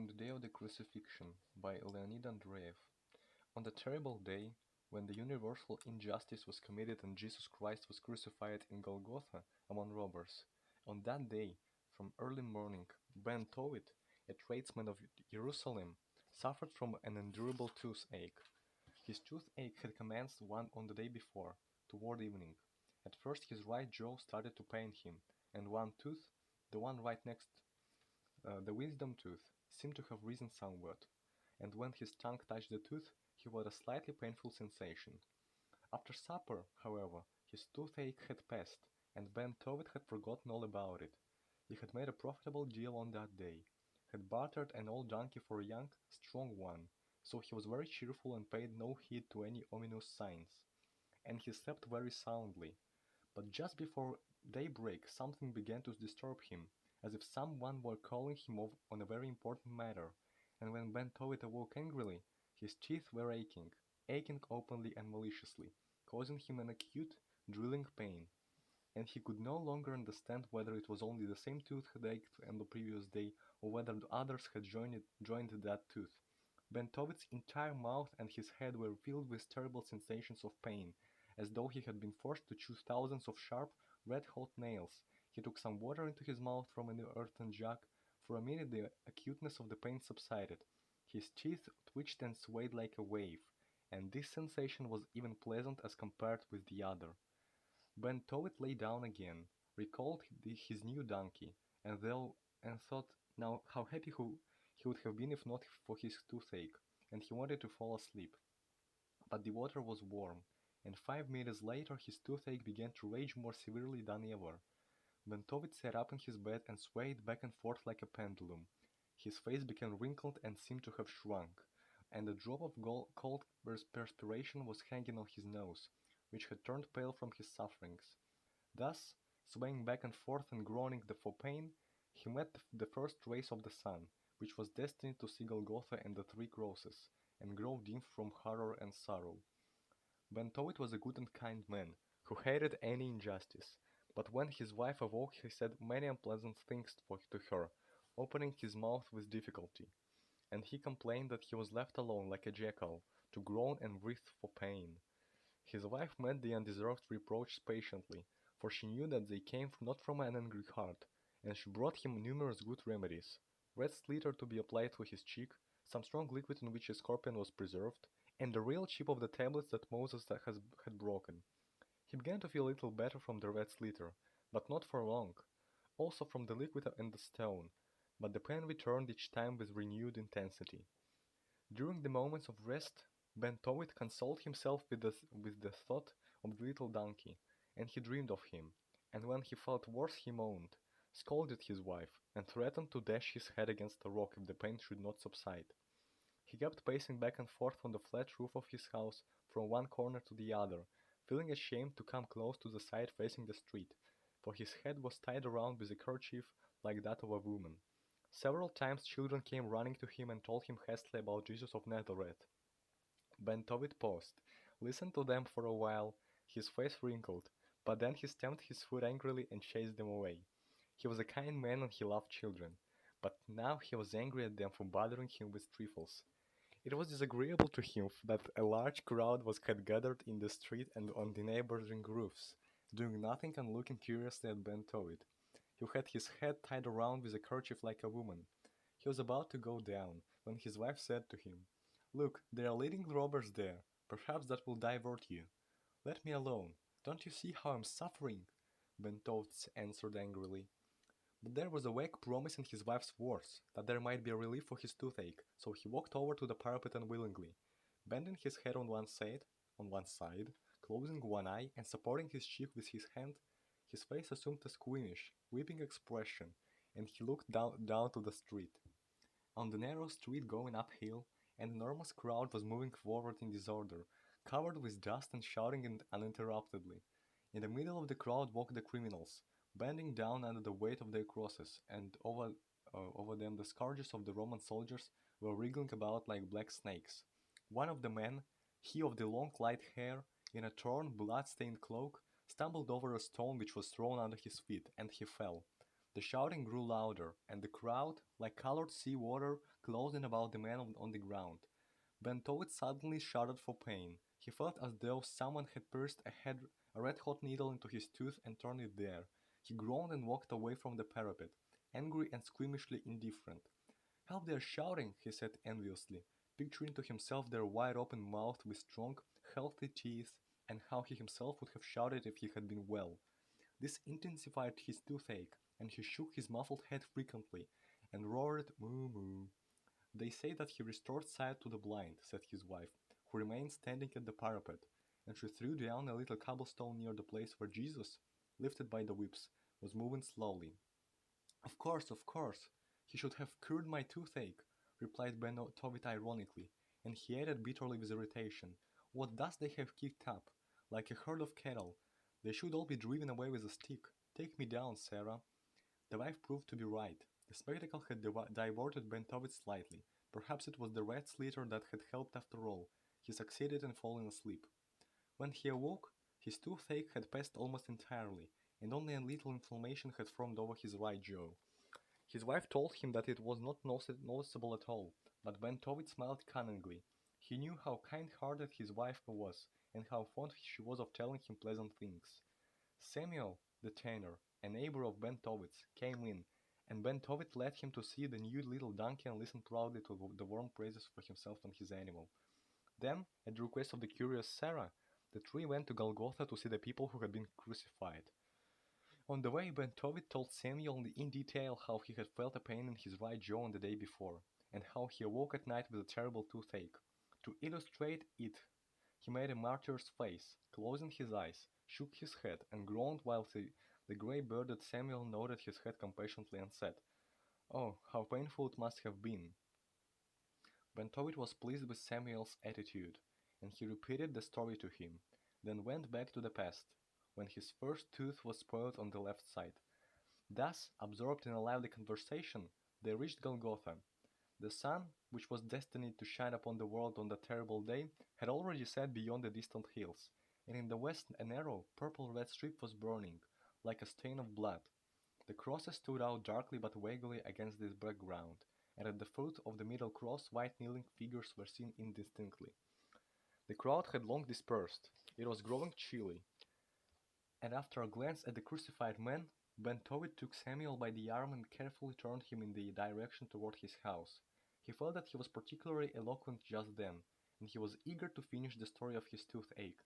on the day of the Crucifixion by Leonid Andreev. On the terrible day when the universal injustice was committed and Jesus Christ was crucified in Golgotha among robbers. On that day, from early morning, Ben Towit, a tradesman of Jerusalem, suffered from an endurable toothache. His toothache had commenced one on the day before, toward evening. At first his right jaw started to pain him, and one tooth, the one right next the wisdom tooth, seemed to have risen somewhat, and when his tongue touched the tooth, he felt a slightly painful sensation. After supper, however, his toothache had passed, and Ben Towit had forgotten all about it. He had made a profitable deal on that day, had bartered an old donkey for a young, strong one, so he was very cheerful and paid no heed to any ominous signs. And he slept very soundly. But just before daybreak something began to disturb him, as if someone were calling him on a very important matter, and when Ben Towit awoke angrily, his teeth were aching openly and maliciously, causing him an acute, drilling pain, and he could no longer understand whether it was only the same tooth had ached on the previous day, or whether the others had joined that tooth. Ben Towit's entire mouth and his head were filled with terrible sensations of pain, as though he had been forced to chew thousands of sharp, red-hot nails. He took some water into his mouth from an earthen jug. For a minute the acuteness of the pain subsided. His teeth twitched and swayed like a wave, and this sensation was even pleasant as compared with the other. Ben Towit lay down again, recalled his new donkey, and thought now how happy he would have been if not for his toothache, and he wanted to fall asleep. But the water was warm, and 5 minutes later his toothache began to rage more severely than ever. Ben Towit sat up in his bed and swayed back and forth like a pendulum. His face became wrinkled and seemed to have shrunk, and a drop of cold perspiration was hanging on his nose, which had turned pale from his sufferings. Thus, swaying back and forth and groaning for pain, he met the first rays of the sun, which was destined to see Golgotha and the three crosses, and grow dim from horror and sorrow. Ben Towit was a good and kind man, who hated any injustice, but when his wife awoke he said many unpleasant things to her, opening his mouth with difficulty, and he complained that he was left alone like a jackal, to groan and writhe for pain. His wife met the undeserved reproaches patiently, for she knew that they came not from an angry heart, and she brought him numerous good remedies: red sliotar to be applied to his cheek, some strong liquid in which a scorpion was preserved, and the real chip of the tablets that Moses had broken. He began to feel a little better from the red sliotar, but not for long, also from the liquid and the stone, but the pain returned each time with renewed intensity. During the moments of rest, Ben Towit consoled himself with the thought of the little donkey, and he dreamed of him, and when he felt worse he moaned, scolded his wife, and threatened to dash his head against a rock if the pain should not subside. He kept pacing back and forth on the flat roof of his house from one corner to the other, feeling ashamed to come close to the side facing the street, for his head was tied around with a kerchief like that of a woman. Several times children came running to him and told him hastily about Jesus of Nazareth. Ben Towit paused, listened to them for a while, his face wrinkled, but then he stamped his foot angrily and chased them away. He was a kind man and he loved children, but now he was angry at them for bothering him with trifles. It was disagreeable to him that a large crowd had gathered in the street and on the neighboring roofs, doing nothing and looking curiously at Ben Towit, who had his head tied around with a kerchief like a woman. He was about to go down, when his wife said to him, "Look, they are leading robbers there. Perhaps that will divert you." "Let me alone. Don't you see how I'm suffering?" Ben Towit answered angrily. But there was a vague promise in his wife's words that there might be a relief for his toothache, so he walked over to the parapet unwillingly, bending his head on one side, closing one eye, and supporting his cheek with his hand. His face assumed a squeamish, weeping expression, and he looked down to the street. On the narrow street going uphill, an enormous crowd was moving forward in disorder, covered with dust and shouting uninterruptedly. In the middle of the crowd walked the criminals, bending down under the weight of their crosses, and over them the scourges of the Roman soldiers were wriggling about like black snakes. One of the men, he of the long light hair, in a torn, blood-stained cloak, stumbled over a stone which was thrown under his feet, and he fell. The shouting grew louder, and the crowd, like colored sea water, closed in about the man on the ground. Bentovic suddenly shuddered for pain. He felt as though someone had pierced a red-hot needle into his tooth and turned it there. He groaned and walked away from the parapet, angry and squeamishly indifferent. "Help, they're shouting," he said enviously, picturing to himself their wide-open mouth with strong, healthy teeth, and how he himself would have shouted if he had been well. This intensified his toothache, and he shook his muffled head frequently, and roared moo moo. "They say that he restored sight to the blind," said his wife, who remained standing at the parapet, and she threw down a little cobblestone near the place where Jesus, lifted by the whips, was moving slowly. Of course, he should have cured my toothache," replied Ben Tovit ironically, and he added bitterly with irritation, "What dust they have kicked up, like a herd of cattle. They should all be driven away with a stick. Take me down, Sarah." The wife proved to be right. The spectacle had diverted Bentovitz slightly. Perhaps it was the rat's litter that had helped after all. He succeeded in falling asleep. When he awoke, his toothache had passed almost entirely, and only a little inflammation had formed over his right jaw. His wife told him that it was not noticeable at all, but Bentovitz smiled cunningly. He knew how kind-hearted his wife was, and how fond she was of telling him pleasant things. Samuel, the tanner, a neighbor of Bentovitz, came in, and Bentovitz led him to see the new little donkey and listen proudly to the warm praises for himself and his animal. Then, at the request of the curious Sarah, the three went to Golgotha to see the people who had been crucified. On the way, Bentovit told Samuel in detail how he had felt a pain in his right jaw on the day before, and how he awoke at night with a terrible toothache. To illustrate it, he made a martyr's face, closing his eyes, shook his head, and groaned while the grey-bearded Samuel nodded his head compassionately and said, "Oh, how painful it must have been." Bentovit was pleased with Samuel's attitude, and he repeated the story to him, then went back to the past, when his first tooth was spoiled on the left side. Thus, absorbed in a lively conversation, they reached Golgotha. The sun, which was destined to shine upon the world on that terrible day, had already set beyond the distant hills, and in the west a narrow, purple-red strip was burning, like a stain of blood. The crosses stood out darkly but vaguely against this background, and at the foot of the middle cross white kneeling figures were seen indistinctly. The crowd had long dispersed. It was growing chilly, and after a glance at the crucified man, Bentovit took Samuel by the arm and carefully turned him in the direction toward his house. He felt that he was particularly eloquent just then, and he was eager to finish the story of his toothache.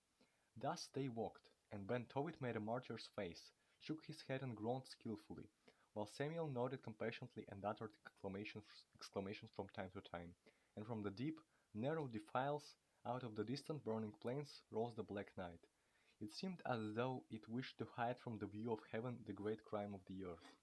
Thus they walked, and Bentovit made a martyr's face, shook his head and groaned skillfully, while Samuel nodded compassionately and uttered exclamations from time to time, and from the deep, narrow defiles out of the distant burning plains rose the black night. It seemed as though it wished to hide from the view of heaven the great crime of the earth.